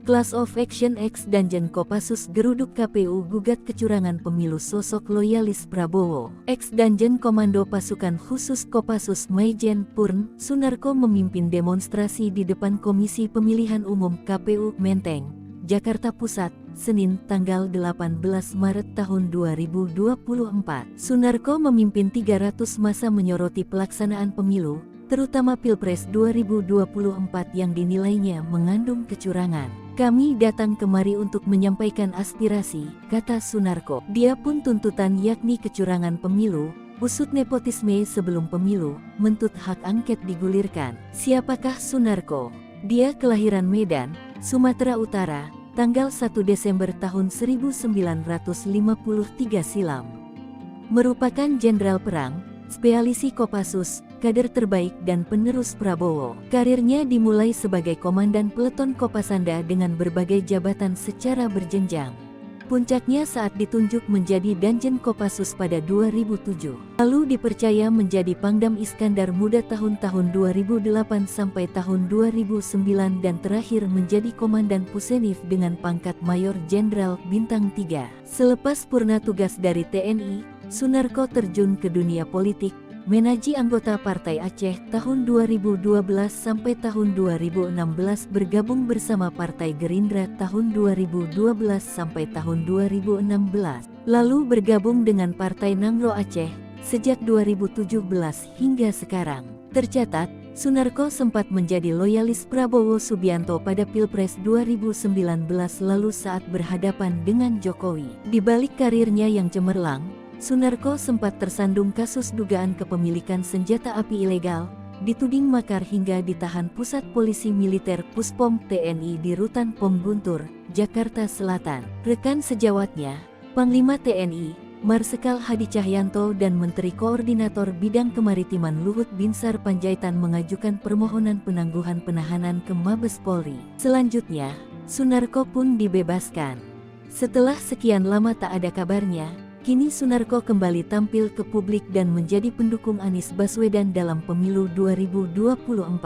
Class of Action X Danjen Kopassus geruduk KPU gugat kecurangan pemilu sosok loyalis Prabowo. Ex Danjen Komando Pasukan Khusus Kopassus Maijen Purn Sunarko memimpin demonstrasi di depan Komisi Pemilihan Umum KPU Menteng, Jakarta Pusat, Senin tanggal 18 Maret tahun 2024. Sunarko memimpin 300 massa menyoroti pelaksanaan pemilu, terutama Pilpres 2024 yang dinilainya mengandung kecurangan. Kami datang kemari untuk menyampaikan aspirasi, kata Sunarko. Dia pun tuntutan yakni kecurangan pemilu, usut nepotisme sebelum pemilu, mentut hak angket digulirkan. Siapakah Sunarko? Dia kelahiran Medan, Sumatera Utara, tanggal 1 Desember tahun 1953 silam. Merupakan jenderal perang, spesialisi Kopassus, kader terbaik dan penerus Prabowo. Karirnya dimulai sebagai komandan peleton Kopasanda dengan berbagai jabatan secara berjenjang. Puncaknya saat ditunjuk menjadi Danjen Kopassus pada 2007. Lalu dipercaya menjadi Pangdam Iskandar Muda tahun-tahun 2008 sampai tahun 2009 dan terakhir menjadi Komandan Pusenif dengan pangkat Mayor Jenderal Bintang 3. Selepas purna tugas dari TNI, Sunarko terjun ke dunia politik, menaji anggota Partai Aceh tahun 2012 sampai tahun 2016 bergabung bersama Partai Gerindra tahun 2012 sampai tahun 2016. Lalu bergabung dengan Partai Nangro Aceh sejak 2017 hingga sekarang. Tercatat, Sunarko sempat menjadi loyalis Prabowo Subianto pada Pilpres 2019 lalu saat berhadapan dengan Jokowi. Di balik karirnya yang cemerlang, Sunarko sempat tersandung kasus dugaan kepemilikan senjata api ilegal, dituding makar hingga ditahan Pusat Polisi Militer Puspom TNI di Rutan Pom Guntur, Jakarta Selatan. Rekan sejawatnya, Panglima TNI, Marsikal Hadi Cahyanto dan Menteri Koordinator Bidang Kemaritiman Luhut Binsar Panjaitan mengajukan permohonan penangguhan penahanan ke Mabes Polri. Selanjutnya, Sunarko pun dibebaskan. Setelah sekian lama tak ada kabarnya, kini Sunarko kembali tampil ke publik dan menjadi pendukung Anies Baswedan dalam pemilu 2024.